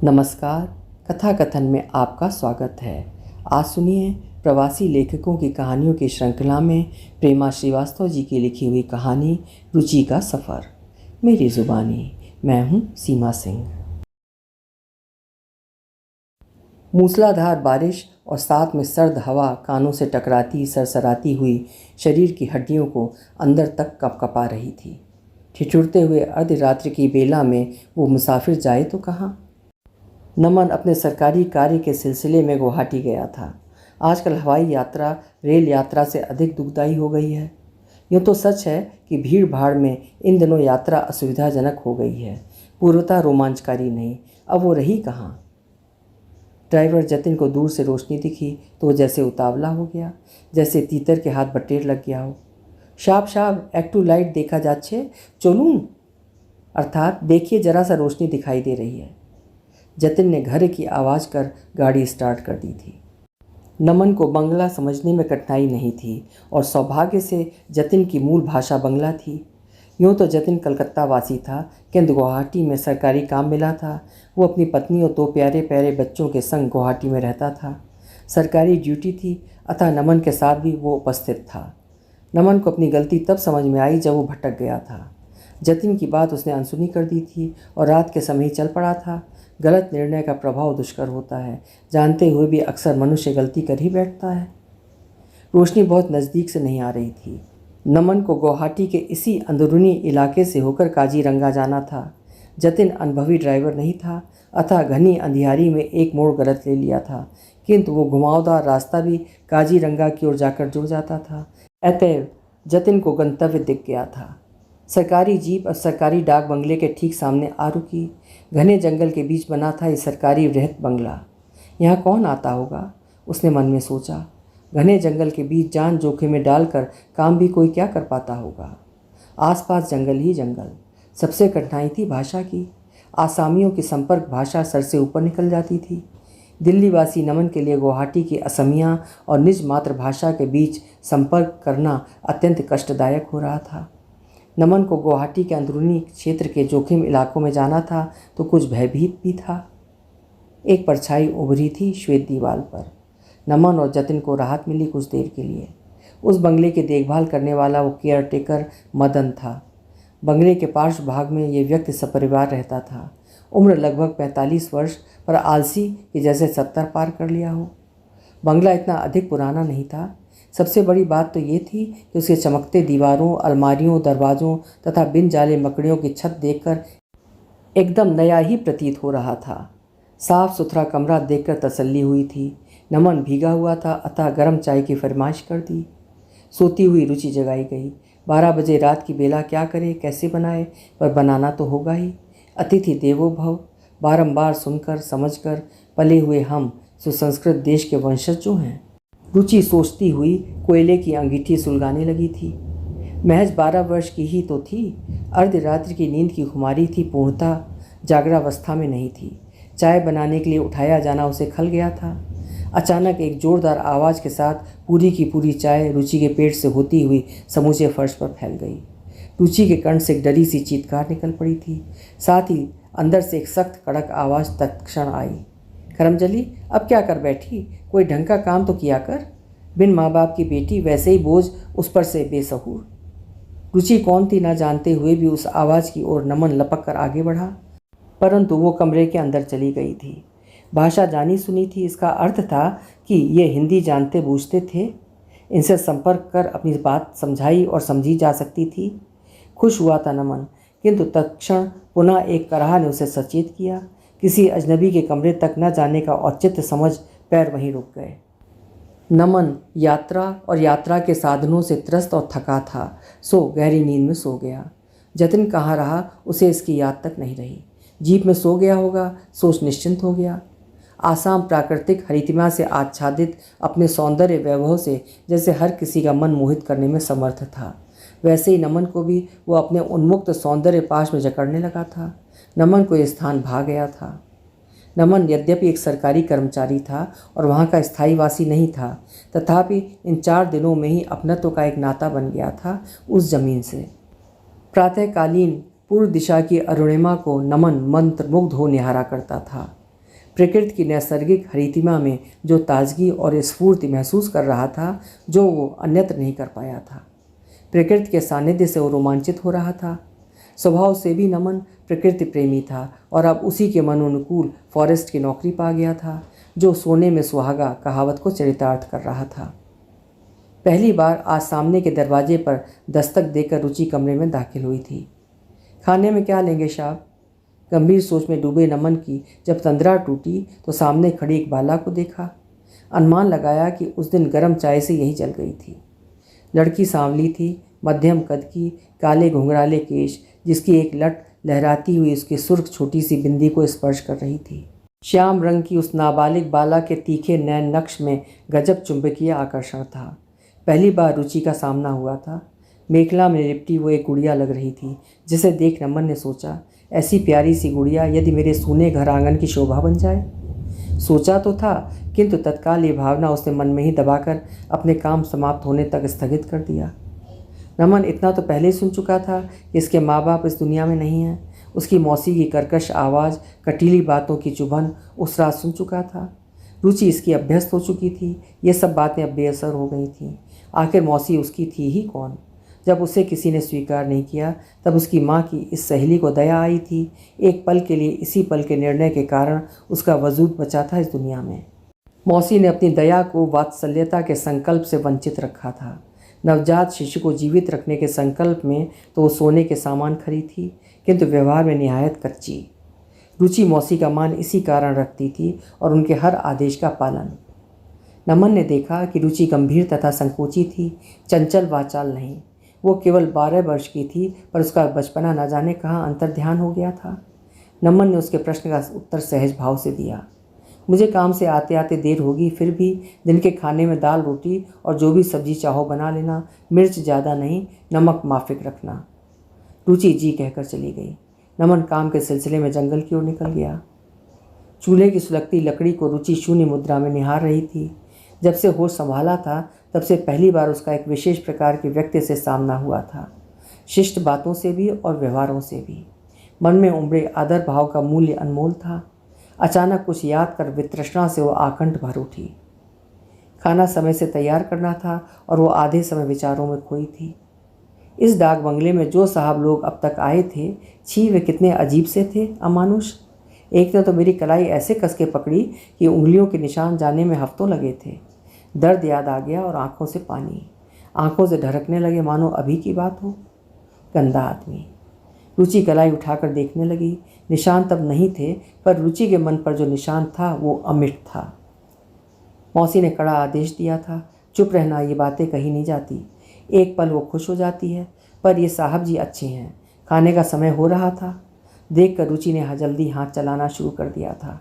नमस्कार। कथा कथन में आपका स्वागत है। आज सुनिए प्रवासी लेखकों की कहानियों की श्रृंखला में प्रेमा श्रीवास्तव जी की लिखी हुई कहानी रुचि का सफ़र। मेरी ज़ुबानी, मैं हूँ सीमा सिंह। मूसलाधार बारिश और साथ में सर्द हवा कानों से टकराती सरसराती हुई शरीर की हड्डियों को अंदर तक कपकपा रही थी। ठिठुरते हुए अर्धरात्रि की बेला में वो मुसाफिर जाए तो कहाँ। नमन अपने सरकारी कार्य के सिलसिले में गुवाहाटी गया था। आजकल हवाई यात्रा रेल यात्रा से अधिक दुखदायी हो गई है। यूँ तो सच है कि भीड़ भाड़ में इन दिनों यात्रा असुविधाजनक हो गई है, पूर्वतः रोमांचकारी नहीं। अब वो रही कहाँ। ड्राइवर जतिन को दूर से रोशनी दिखी तो वो जैसे उतावला हो गया, जैसे तीतर के हाथ बटेर लग गया हो। शाब शाब एक्टू लाइट देखा जाच्छे, चलूँ, अर्थात देखिए जरा सा रोशनी दिखाई दे रही है। जतिन ने घर की आवाज़ कर गाड़ी स्टार्ट कर दी थी। नमन को बंगला समझने में कठिनाई नहीं थी और सौभाग्य से जतिन की मूल भाषा बंगला थी। यूँ तो जतिन कलकत्ता वासी था, किंतु गुवाहाटी में सरकारी काम मिला था। वो अपनी पत्नी और 2 प्यारे प्यारे बच्चों के संग गुवाहाटी में रहता था। सरकारी ड्यूटी थी, अतः नमन के साथ भी वो उपस्थित था। नमन को अपनी गलती तब समझ में आई जब वो भटक गया था। जतिन की बात उसने अनसुनी कर दी थी और रात के समय ही चल पड़ा था। गलत निर्णय का प्रभाव दुष्कर होता है, जानते हुए भी अक्सर मनुष्य गलती कर ही बैठता है। रोशनी बहुत नज़दीक से नहीं आ रही थी। नमन को गुवाहाटी के इसी अंदरूनी इलाके से होकर काजीरंगा जाना था। जतिन अनुभवी ड्राइवर नहीं था, अतः घनी अंधियारी में एक मोड़ गलत ले लिया था, किंतु वो घुमावदार रास्ता भी काजीरंगा की ओर जाकर जुड़ जाता था। अतएव जतिन को गंतव्य दिख गया था। सरकारी जीप और सरकारी डाक बंगले के ठीक सामने आ रुकी। घने जंगल के बीच बना था ये सरकारी वृहत बंगला। यहाँ कौन आता होगा, उसने मन में सोचा। घने जंगल के बीच जान जोखिम में डालकर काम भी कोई क्या कर पाता होगा। आसपास जंगल ही जंगल। सबसे कठिनाई थी भाषा की। आसामियों की संपर्क भाषा सर से ऊपर निकल जाती थी। दिल्लीवासी नमन के लिए गुवाहाटी की असमिया और निज मातृभाषा के बीच संपर्क करना अत्यंत कष्टदायक हो रहा था। नमन को गुवाहाटी के अंदरूनी क्षेत्र के जोखिम इलाकों में जाना था तो कुछ भयभीत भी था। एक परछाई उभरी थी श्वेत दीवार पर। नमन और जतिन को राहत मिली कुछ देर के लिए। उस बंगले की देखभाल करने वाला वो केयर टेकर मदन था। बंगले के पार्श्व भाग में ये व्यक्ति सपरिवार रहता था। उम्र लगभग 45 वर्ष, पर आलसी कि जैसे 70 पार कर लिया हो। बंगला इतना अधिक पुराना नहीं था। सबसे बड़ी बात तो ये थी कि उसके चमकते दीवारों, अलमारियों, दरवाज़ों तथा बिन जाले मकड़ियों की छत देखकर एकदम नया ही प्रतीत हो रहा था। साफ सुथरा कमरा देखकर तसल्ली हुई थी। नमन भीगा हुआ था, अतः गर्म चाय की फरमाइश कर दी। सोती हुई रुचि जगाई गई। 12 बजे रात की बेला क्या करे, कैसे बनाए, पर बनाना तो होगा ही। अतिथि देवो भव बारंबार सुनकर समझकर पले हुए हम सुसंस्कृत देश के वंशज जो हैं। रुचि सोचती हुई कोयले की अंगीठी सुलगाने लगी थी। महज 12 वर्ष की ही तो थी। अर्धरात्रि की नींद की खुमारी थी, पूर्णतः जागरावस्था में नहीं थी। चाय बनाने के लिए उठाया जाना उसे खल गया था। अचानक एक जोरदार आवाज़ के साथ पूरी की पूरी चाय रुचि के पेट से होती हुई समूचे फर्श पर फैल गई। रुचि के कंठ से एक डरी सी चीत्कार निकल पड़ी थी। साथ ही अंदर से एक सख्त कड़क आवाज़ तत्क्षण आई। करमजली, अब क्या कर बैठी, कोई ढंग का काम तो किया कर। बिन माँ बाप की बेटी, वैसे ही बोझ उस पर से बेसहूर। रुचि कौन थी ना जानते हुए भी उस आवाज़ की ओर नमन लपक कर आगे बढ़ा, परंतु वो कमरे के अंदर चली गई थी। भाषा जानी सुनी थी, इसका अर्थ था कि ये हिंदी जानते बूझते थे। इनसे संपर्क कर अपनी बात समझाई और समझी जा सकती थी। खुश हुआ था नमन, किंतु तत्क्षण पुनः एक कराह ने उसे सचेत किया। किसी अजनबी के कमरे तक न जाने का औचित्य समझ पैर वहीं रुक गए। नमन यात्रा और यात्रा के साधनों से त्रस्त और थका था, सो गहरी नींद में सो गया। जतिन कहाँ रहा, उसे इसकी याद तक नहीं रही। जीप में सो गया होगा, सोच निश्चिंत हो गया। आसाम प्राकृतिक हरितिमा से आच्छादित अपने सौंदर्य वैभव से जैसे हर किसी का मन मोहित करने में समर्थ था, वैसे ही नमन को भी वो अपने उन्मुक्त सौंदर्य पाश में जकड़ने लगा था। नमन को यह स्थान भा गया था। नमन यद्यपि एक सरकारी कर्मचारी था और वहाँ का स्थायी वासी नहीं था, तथापि इन 4 दिनों में ही अपनत्व का एक नाता बन गया था उस जमीन से। प्रातःकालीन पूर्व दिशा की अरुणिमा को नमन मंत्रमुग्ध हो निहारा करता था। प्रकृति की नैसर्गिक हरितिमा में जो ताजगी और स्फूर्ति महसूस कर रहा था, जो वो अन्यत्र नहीं कर पाया था। प्रकृति के सानिध्य से वो रोमांचित हो रहा था। स्वभाव से भी नमन प्रकृति प्रेमी था और अब उसी के मनोनुकूल फॉरेस्ट की नौकरी पा गया था, जो सोने में सुहागा कहावत को चरितार्थ कर रहा था। पहली बार आज सामने के दरवाजे पर दस्तक देकर रुचि कमरे में दाखिल हुई थी। खाने में क्या लेंगे साहब? गंभीर सोच में डूबे नमन की जब तंद्रा टूटी तो सामने खड़ी एक बाला को देखा। अनुमान लगाया कि उस दिन गर्म चाय से यही जल गई थी। लड़की सांवली थी, मध्यम कद की, काले घुंघराले केश, जिसकी एक लट लहराती हुई उसकी सुर्ख छोटी सी बिंदी को स्पर्श कर रही थी। श्याम रंग की उस नाबालिग बाला के तीखे नैन नक्श में गजब चुंबकीय आकर्षण था। पहली बार रुचि का सामना हुआ था। मेखला में लिपटी वो एक गुड़िया लग रही थी, जिसे देख नमन ने सोचा, ऐसी प्यारी सी गुड़िया यदि मेरे सूने घर आंगन की शोभा बन जाए। सोचा तो था, किंतु तत्काल ये भावना उसने मन में ही दबाकर अपने काम समाप्त होने तक स्थगित कर दिया। नमन इतना तो पहले ही सुन चुका था कि इसके माँ बाप इस दुनिया में नहीं हैं। उसकी मौसी की कर्कश आवाज़, कटीली बातों की चुभन उस रात सुन चुका था। रुचि इसकी अभ्यस्त हो चुकी थी। ये सब बातें अब बेअसर हो गई थीं। आखिर मौसी उसकी थी ही कौन? जब उसे किसी ने स्वीकार नहीं किया, तब उसकी माँ की इस सहेली को दया आई थी। एक पल के लिए, इसी पल के निर्णय के कारण उसका वजूद बचा था इस दुनिया में। मौसी ने अपनी दया को वात्सल्यता के संकल्प से वंचित रखा था। नवजात शिशु को जीवित रखने के संकल्प में तो वो सोने के सामान खरी थी, किंतु व्यवहार में निहायत कच्ची। रुचि मौसी का मान इसी कारण रखती थी और उनके हर आदेश का पालन। नमन ने देखा कि रुचि गंभीर तथा संकोची थी, चंचल वाचाल नहीं। वो केवल 12 वर्ष की थी, पर उसका बचपना न जाने कहाँ अंतर्ध्यान हो गया था। नमन ने उसके प्रश्न का उत्तर सहज भाव से दिया। मुझे काम से आते आते देर होगी, फिर भी दिन के खाने में दाल रोटी और जो भी सब्जी चाहो बना लेना, मिर्च ज़्यादा नहीं, नमक माफिक रखना। रुचि जी कहकर चली गई। नमन काम के सिलसिले में जंगल की ओर निकल गया। चूल्हे की सुलगती लकड़ी को रुचि शून्य मुद्रा में निहार रही थी। जब से होश संभाला था, तब से पहली बार उसका एक विशेष प्रकार के व्यक्ति से सामना हुआ था, शिष्ट बातों से भी और व्यवहारों से भी। मन में उमड़े आदर भाव का मूल्य अनमोल था। अचानक कुछ याद कर वितृष्णा से वो आकंठ भर उठी। खाना समय से तैयार करना था और वो आधे समय विचारों में खोई थी। इस डाक बंगले में जो साहब लोग अब तक आए थे, छी वे कितने अजीब से थे, अमानुष। एक ने तो मेरी कलाई ऐसे कस के पकड़ी कि उंगलियों के निशान जाने में हफ्तों लगे थे। दर्द याद आ गया और आंखों से पानी, आंखों से ढरकने लगे मानो अभी की बात हो। गंदा आदमी। रुचि कलाई उठाकर देखने लगी। निशान तब नहीं थे, पर रुचि के मन पर जो निशान था वो अमिट था। मौसी ने कड़ा आदेश दिया था, चुप रहना, ये बातें कही नहीं जाती। एक पल वो खुश हो जाती है, पर ये साहब जी अच्छे हैं। खाने का समय हो रहा था। देखकर रुचि ने जल्दी हाथ चलाना शुरू कर दिया था।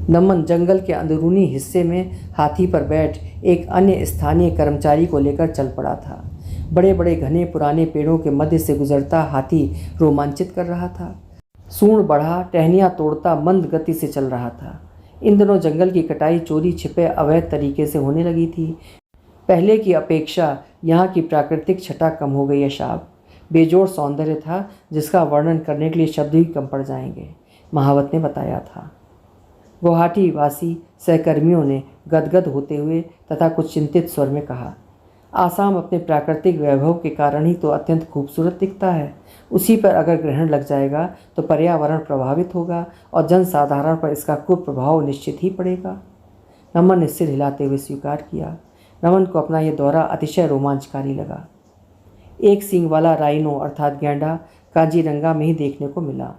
नमन जंगल के अंदरूनी हिस्से में हाथी पर बैठ एक अन्य स्थानीय कर्मचारी को लेकर चल पड़ा था। बड़े बड़े घने पुराने पेड़ों के मध्य से गुजरता हाथी रोमांचित कर रहा था। सूंड बढ़ा, टहनियाँ तोड़ता मंद गति से चल रहा था। इन दिनों जंगल की कटाई चोरी छिपे अवैध तरीके से होने लगी थी। पहले की अपेक्षा यहाँ की प्राकृतिक छटा कम हो गई है साहब। बेजोड़ सौंदर्य था, जिसका वर्णन करने के लिए शब्द ही कम पड़ जाएंगे, महावत ने बताया था। गुवाहाटी वासी सहकर्मियों ने गदगद होते हुए तथा कुछ चिंतित स्वर में कहा, आसाम अपने प्राकृतिक वैभव के कारण ही तो अत्यंत खूबसूरत दिखता है। उसी पर अगर ग्रहण लग जाएगा तो पर्यावरण प्रभावित होगा और जनसाधारण पर इसका कुप्रभाव निश्चित ही पड़ेगा। नमन ने सिर हिलाते हुए स्वीकार किया। नमन को अपना यह दौरा अतिशय रोमांचकारी लगा। एक सींग वाला राइनो अर्थात गैंडा काजीरंगा में ही देखने को मिला।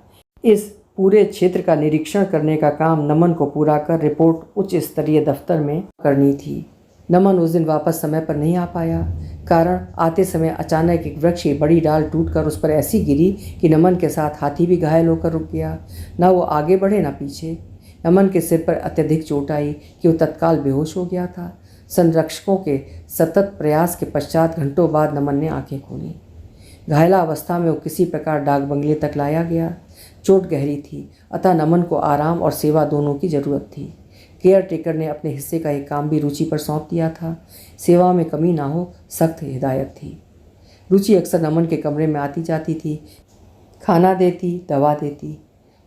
इस पूरे क्षेत्र का निरीक्षण करने का काम नमन को पूरा कर रिपोर्ट उच्च स्तरीय दफ्तर में करनी थी। नमन उस दिन वापस समय पर नहीं आ पाया। कारण, आते समय अचानक एक वृक्ष की बड़ी डाल टूटकर उस पर ऐसी गिरी कि नमन के साथ हाथी भी घायल होकर रुक गया। न वो आगे बढ़े न पीछे। नमन के सिर पर अत्यधिक चोट आई कि वो तत्काल बेहोश हो गया था। संरक्षकों के सतत प्रयास के पश्चात घंटों बाद नमन ने आंखें खोली। घायला अवस्था में वो किसी प्रकार डाक बंगले तक लाया गया। चोट गहरी थी, अतः नमन को आराम और सेवा दोनों की जरूरत थी। केयर टेकर ने अपने हिस्से का एक काम भी रुचि पर सौंप दिया था। सेवा में कमी ना हो, सख्त हिदायत थी। रुचि अक्सर नमन के कमरे में आती जाती थी, खाना देती, दवा देती।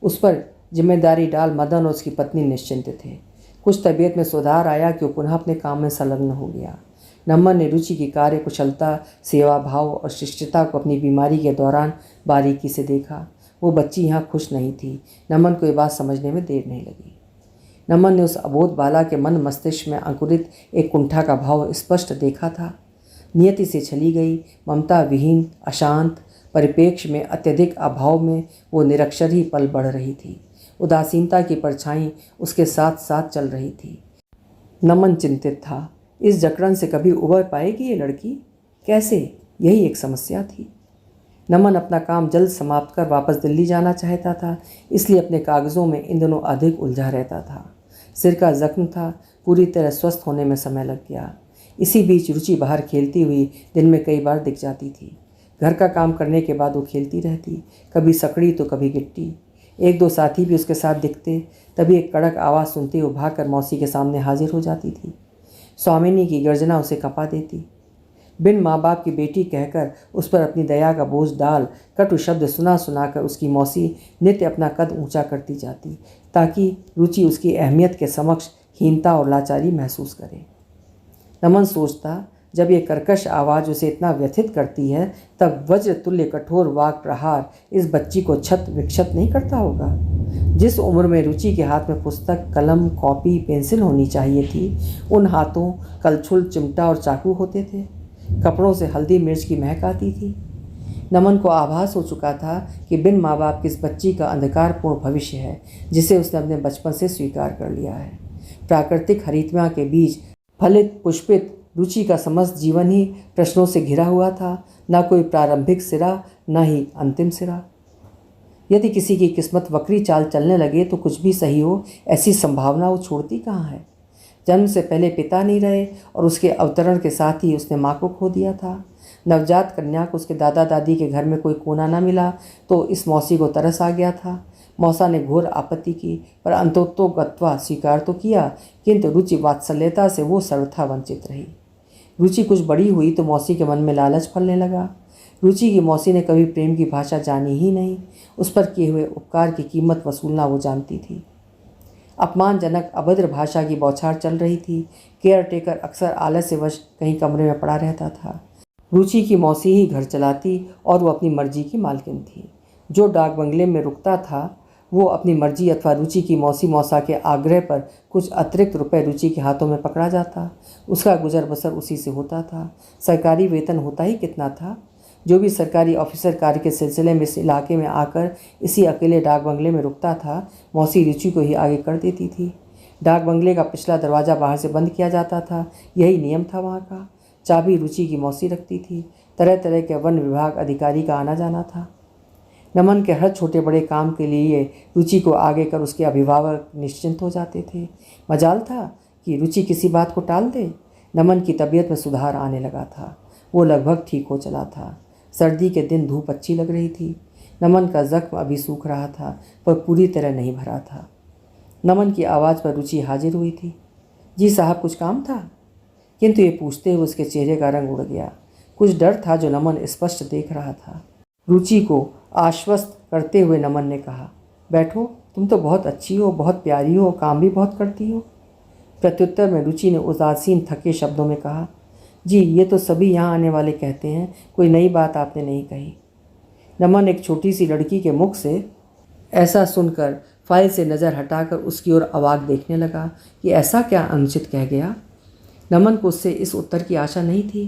उस पर जिम्मेदारी डाल मदन और उसकी पत्नी निश्चिंत थे। कुछ तबीयत में सुधार आया कि वो पुनः अपने काम में संलग्न हो गया। नमन ने रुचि की कार्य कुशलता, सेवा भाव और शिष्टता को अपनी बीमारी के दौरान बारीकी से देखा। वो बच्ची यहाँ खुश नहीं थी। नमन को ये बात समझने में देर नहीं लगी। नमन ने उस अबोध बाला के मन मस्तिष्क में अंकुरित एक कुंठा का भाव स्पष्ट देखा था। नियति से छली गई, ममता विहीन, अशांत परिप्रेक्ष्य में अत्यधिक अभाव में वो निरक्षर ही पल बढ़ रही थी। उदासीनता की परछाई उसके साथ साथ चल रही थी। नमन चिंतित था, इस जकड़न से कभी उबर पाएगी ये लड़की? कैसे? यही एक समस्या थी। नमन अपना काम जल्द समाप्त कर वापस दिल्ली जाना चाहता था, इसलिए अपने कागज़ों में इन दिनों अधिक उलझा रहता था। सिर का जख्म था, पूरी तरह स्वस्थ होने में समय लग गया। इसी बीच रुचि बाहर खेलती हुई दिन में कई बार दिख जाती थी। घर का काम करने के बाद वो खेलती रहती, कभी सकड़ी तो कभी गिट्टी। एक दो साथी भी उसके साथ दिखते, तभी एक कड़क आवाज़ सुनते वो भागकर मौसी के सामने हाजिर हो जाती थी। स्वामिनी की गर्जना उसे कपा देती। बिन माँ बाप की बेटी कहकर उस पर अपनी दया का बोझ डाल कटु शब्द सुना सुनाकर उसकी मौसी नित्य अपना कद ऊंचा करती जाती, ताकि रुचि उसकी अहमियत के समक्ष हीनता और लाचारी महसूस करे। नमन सोचता, जब ये कर्कश आवाज़ उसे इतना व्यथित करती है, तब वज्र तुल्य कठोर वाक प्रहार इस बच्ची को छत विक्षत नहीं करता होगा। जिस उम्र में रुचि के हाथ में पुस्तक, कलम, कॉपी, पेंसिल होनी चाहिए थी, उन हाथों कलछुल, चिमटा और चाकू होते थे। कपड़ों से हल्दी मिर्च की महक आती थी। नमन को आभास हो चुका था कि बिन माँ बाप की इस बच्ची का अंधकारपूर्ण भविष्य है, जिसे उसने अपने बचपन से स्वीकार कर लिया है। प्राकृतिक हरितमा के बीज फलित पुष्पित रुचि का समस्त जीवन ही प्रश्नों से घिरा हुआ था, न कोई प्रारंभिक सिरा, न ही अंतिम सिरा। यदि किसी की किस्मत वक्री चाल चलने लगे तो कुछ भी सही हो, ऐसी संभावना वो छोड़ती कहाँ है। जन्म से पहले पिता नहीं रहे और उसके अवतरण के साथ ही उसने माँ को खो दिया था। नवजात कन्या को उसके दादा दादी के घर में कोई कोना न मिला तो इस मौसी को तरस आ गया था। मौसा ने घोर आपत्ति की, पर अंतोतोगत्वा स्वीकार तो किया, किंतु रुचि वात्सल्यता से वो सर्वथा वंचित रही। रुचि कुछ बड़ी हुई तो मौसी के मन में लालच फलने लगा। रुचि की मौसी ने कभी प्रेम की भाषा जानी ही नहीं। उस पर किए हुए उपकार की कीमत वसूलना वो जानती थी। अपमानजनक अभद्र भाषा की बौछार चल रही थी। केयर टेकर अक्सर आलस्यवश कहीं कमरे में पड़ा रहता था। रुचि की मौसी ही घर चलाती और वो अपनी मर्जी की मालकिन थी। जो डाक बंगले में रुकता था वो अपनी मर्जी अथवा रुचि की मौसी मौसा के आग्रह पर कुछ अतिरिक्त रुपए रुचि के हाथों में पकड़ा जाता। उसका गुजर बसर उसी से होता था। सरकारी वेतन होता ही कितना था। जो भी सरकारी ऑफिसर कार्य के सिलसिले में इस इलाके में आकर इसी अकेले डाक बंगले में रुकता था, मौसी रुचि को ही आगे कर देती थी। डाक बंगले का पिछला दरवाज़ा बाहर से बंद किया जाता था, यही नियम था वहाँ का। चाबी रुचि की मौसी रखती थी। तरह तरह के वन विभाग अधिकारी का आना जाना था। नमन के हर छोटे बड़े काम के लिए रुचि को आगे कर उसके अभिभावक निश्चिंत हो जाते थे। मजाल था कि रुचि किसी बात को टाल दे। नमन की तबीयत में सुधार आने लगा था। वो लगभग ठीक हो चला था। सर्दी के दिन धूप अच्छी लग रही थी। नमन का जख्म अभी सूख रहा था, पर पूरी तरह नहीं भरा था। नमन की आवाज़ पर रुचि हाजिर हुई थी। जी साहब, कुछ काम था? किंतु ये पूछते हुए उसके चेहरे का रंग उड़ गया। कुछ डर था जो नमन स्पष्ट देख रहा था। रुचि को आश्वस्त करते हुए नमन ने कहा, बैठो, तुम तो बहुत अच्छी हो, बहुत प्यारी हो, काम भी बहुत करती हो। प्रत्युत्तर में रुचि ने उदासीन थके शब्दों में कहा, जी ये तो सभी यहाँ आने वाले कहते हैं, कोई नई बात आपने नहीं कही। नमन एक छोटी सी लड़की के मुख से ऐसा सुनकर फाइल से नज़र हटाकर उसकी ओर अवाक देखने लगा कि ऐसा क्या अनुचित कह गया। नमन को उससे इस उत्तर की आशा नहीं थी।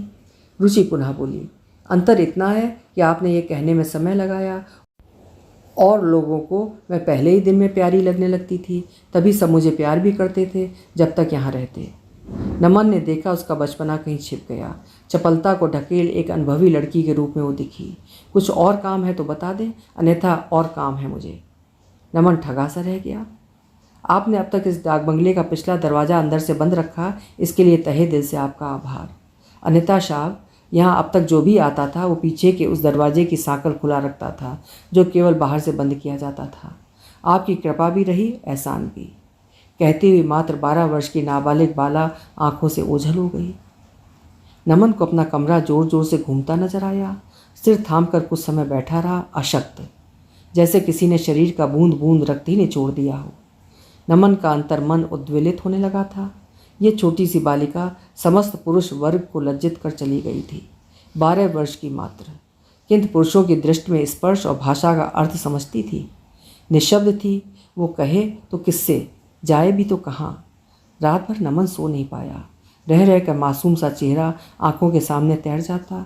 रुचि पुनः बोली, अंतर इतना है कि आपने ये कहने में समय लगाया और लोगों को मैं पहले ही दिन में प्यारी लगने लगती थी, तभी सब मुझे प्यार भी करते थे जब तक यहाँ रहते। नमन ने देखा उसका बचपना कहीं छिप गया। चपलता को ढकेल एक अनुभवी लड़की के रूप में वो दिखी। कुछ और काम है तो बता दें, अन्यथा और काम है मुझे। नमन ठगा सा रह गया। आपने अब तक इस डाक बंगले का पिछला दरवाज़ा अंदर से बंद रखा, इसके लिए तहे दिल से आपका आभार। अन्यथा साहब, यहाँ अब तक जो भी आता था वो पीछे के उस दरवाजे की सांकल खुला रखता था, जो केवल बाहर से बंद किया जाता था। आपकी कृपा भी रही, एहसान भी। कहती हुई मात्र 12 वर्ष की नाबालिग बाला आंखों से ओझल हो गई। नमन को अपना कमरा जोर जोर से घूमता नजर आया। सिर थाम कर कुछ समय बैठा रहा, अशक्त। जैसे किसी ने शरीर का बूंद बूंद रक्त ही निचोड़ दिया हो। नमन का अंतर्मन उद्वेलित होने लगा था। ये छोटी सी बालिका समस्त पुरुष वर्ग को लज्जित कर चली गई थी। 12 वर्ष की मात्र, किंतु पुरुषों की दृष्टि में स्पर्श और भाषा का अर्थ समझती थी। निशब्द थी। वो कहे तो किससे, जाए भी तो कहाँ। रात भर नमन सो नहीं पाया। रह रहकर मासूम सा चेहरा आंखों के सामने तैर जाता।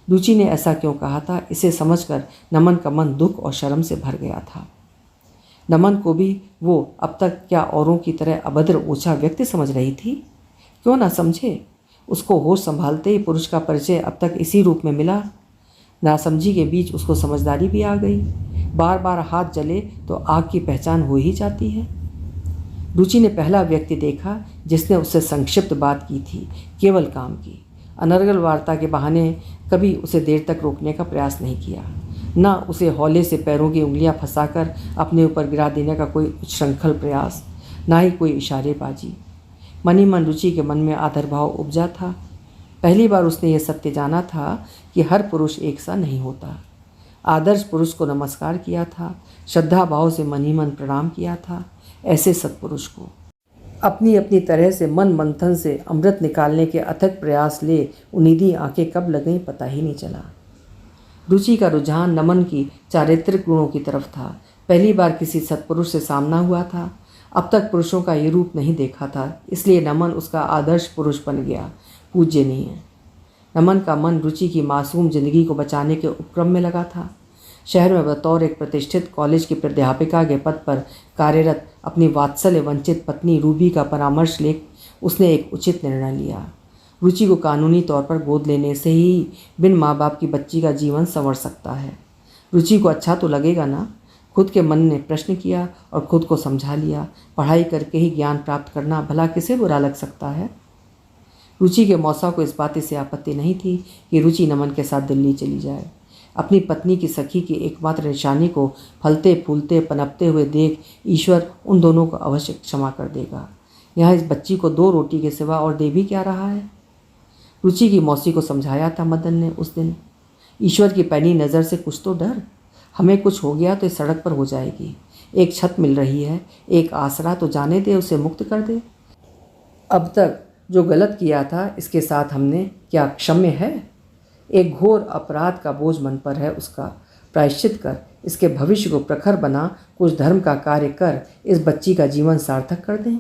रुचि ने ऐसा क्यों कहा था, इसे समझकर नमन का मन दुख और शर्म से भर गया था। नमन को भी वो अब तक क्या औरों की तरह अभद्र ऊंचा व्यक्ति समझ रही थी? क्यों ना समझे। उसको होश संभालते ही पुरुष का परिचय अब तक इसी रूप में मिला। नासमझी के बीच उसको समझदारी भी आ गई। बार बार हाथ जले तो आग की पहचान हो ही जाती है। रुचि ने पहला व्यक्ति देखा जिसने उससे संक्षिप्त बात की थी, केवल काम की। अनर्गल वार्ता के बहाने कभी उसे देर तक रोकने का प्रयास नहीं किया। न उसे हौले से पैरों की उंगलियां फंसाकर अपने ऊपर गिरा देने का कोई उच्छृंखल प्रयास, ना ही कोई इशारेबाजी। मन ही मन रुचि के मन में आदरभाव उपजा था। पहली बार उसने यह सत्य जाना था कि हर पुरुष एक सा नहीं होता। आदर्श पुरुष को नमस्कार किया था, श्रद्धा भाव से मन ही मन प्रणाम किया था। ऐसे सत्पुरुष को अपनी अपनी तरह से मन मंथन से अमृत निकालने के अथक प्रयास ले उन्नीदी आंखें कब लग गईं पता ही नहीं चला। रुचि का रुझान नमन की चारित्रिक गुणों की तरफ था। पहली बार किसी सत्पुरुष से सामना हुआ था। अब तक पुरुषों का ये रूप नहीं देखा था, इसलिए नमन उसका आदर्श पुरुष बन गया, पूज्यनीय। नमन का मन रुचि की मासूम जिंदगी को बचाने के उपक्रम में लगा था। शहर में बतौर एक प्रतिष्ठित कॉलेज की प्राध्यापिका के पद पर कार्यरत अपनी वात्सल्य वंचित पत्नी रूबी का परामर्श ले उसने एक उचित निर्णय लिया। रुचि को कानूनी तौर पर गोद लेने से ही बिन माँ बाप की बच्ची का जीवन संवर सकता है। रुचि को अच्छा तो लगेगा ना? खुद के मन ने प्रश्न किया और खुद को समझा लिया। पढ़ाई करके ही ज्ञान प्राप्त करना भला किसे बुरा लग सकता है? रुचि के मौसा को इस बात से आपत्ति नहीं थी कि रुचि नमन के साथ दिल्ली चली जाए। अपनी पत्नी की सखी की एकमात्र निशानी को फलते फूलते पनपते हुए देख ईश्वर उन दोनों को अवश्य क्षमा कर देगा। यहाँ इस बच्ची को 2 रोटी के सिवा और दे भी क्या रहा है? रुचि की मौसी को समझाया था मदन ने उस दिन। ईश्वर की पैनी नज़र से कुछ तो डर। हमें कुछ हो गया तो इस सड़क पर हो जाएगी। एक छत मिल रही है, एक आसरा तो जाने दे, उसे मुक्त कर दे। अब तक जो गलत किया था इसके साथ हमने क्या क्षम्य है? एक घोर अपराध का बोझ मन पर है, उसका प्रायश्चित कर, इसके भविष्य को प्रखर बना, कुछ धर्म का कार्य कर, इस बच्ची का जीवन सार्थक कर दें।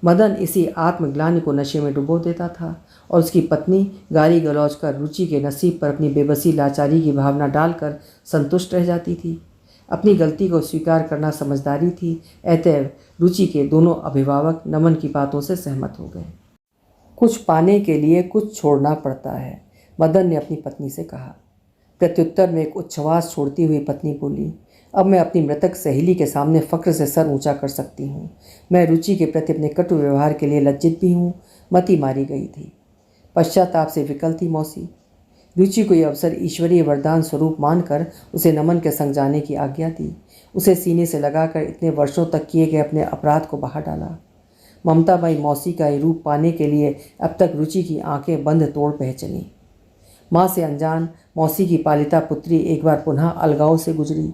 मदन इसी आत्मग्लानि को नशे में डुबो देता था और उसकी पत्नी गाली गलौज कर रुचि के नसीब पर अपनी बेबसी लाचारी की भावना डालकर संतुष्ट रह जाती थी। अपनी गलती को स्वीकार करना समझदारी थी। अतएव रुचि के दोनों अभिभावक नमन की बातों से सहमत हो गए। कुछ पाने के लिए कुछ छोड़ना पड़ता है, मदन ने अपनी पत्नी से कहा। प्रत्युत्तर में एक उच्छ्वास छोड़ती हुई पत्नी बोली, अब मैं अपनी मृतक सहेली के सामने फ़ख्र से सर ऊंचा कर सकती हूँ। मैं रुचि के प्रति अपने कटु व्यवहार के लिए लज्जित भी हूँ। मती मारी गई थी, पश्चाताप से विकल थी मौसी। रुचि को यह अवसर ईश्वरीय वरदान स्वरूप मानकर उसे नमन के संग जाने की आज्ञा दी। उसे सीने से लगाकर इतने वर्षों तक किए गए अपने अपराध को बाहर डाला। ममतामयी मौसी का ये रूप पाने के लिए अब तक रुचि की आंखें बंद तोड़ पहचनी। माँ से अनजान मौसी की पालिता पुत्री एक बार पुनः अलगाव से गुजरी।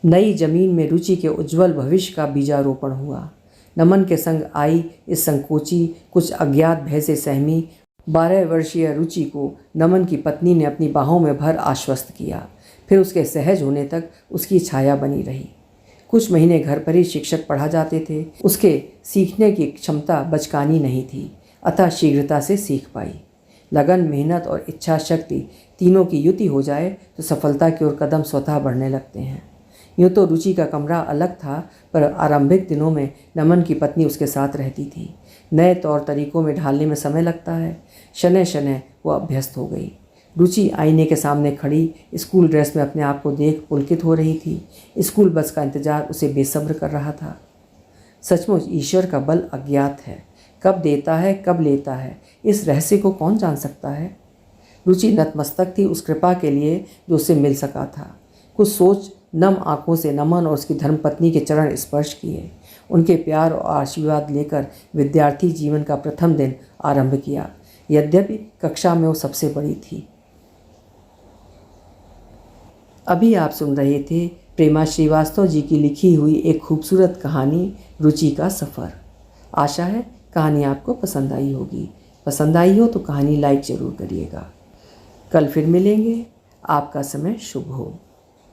नई जमीन में रुचि के उज्जवल भविष्य का बीजारोपण हुआ। नमन के संग आई इस संकोची, कुछ अज्ञात भय से सहमी 12 वर्षीय रुचि को नमन की पत्नी ने अपनी बाहों में भर आश्वस्त किया। फिर उसके सहज होने तक उसकी छाया बनी रही। कुछ महीने घर पर ही शिक्षक पढ़ा जाते थे। उसके सीखने की क्षमता बचकानी नहीं थी, अतः शीघ्रता से सीख पाई। लगन, मेहनत और इच्छा शक्ति तीनों की युति हो जाए तो सफलता की ओर कदम स्वतः बढ़ने लगते हैं। यूँ तो रुचि का कमरा अलग था, पर आरंभिक दिनों में नमन की पत्नी उसके साथ रहती थी। नए तौर तरीकों में ढालने में समय लगता है। शनय शनय वो अभ्यस्त हो गई। रुचि आईने के सामने खड़ी स्कूल ड्रेस में अपने आप को देख पुलकित हो रही थी। स्कूल बस का इंतजार उसे बेसब्र कर रहा था। सचमुच ईश्वर का बल अज्ञात है, कब देता है कब लेता है, इस रहस्य को कौन जान सकता है। रुचि नतमस्तक थी उस कृपा के लिए जो उससे मिल सका था। कुछ सोच नम आंखों से नमन और उसकी धर्मपत्नी के चरण स्पर्श किए। उनके प्यार और आशीर्वाद लेकर विद्यार्थी जीवन का प्रथम दिन आरंभ किया। यद्यपि कक्षा में वो सबसे बड़ी थी। अभी आप सुन रहे थे प्रेमा श्रीवास्तव जी की लिखी हुई एक खूबसूरत कहानी रुचि का सफ़र। आशा है कहानी आपको पसंद आई होगी। पसंद आई हो तो कहानी लाइक ज़रूर करिएगा। कल फिर मिलेंगे। आपका समय शुभ हो।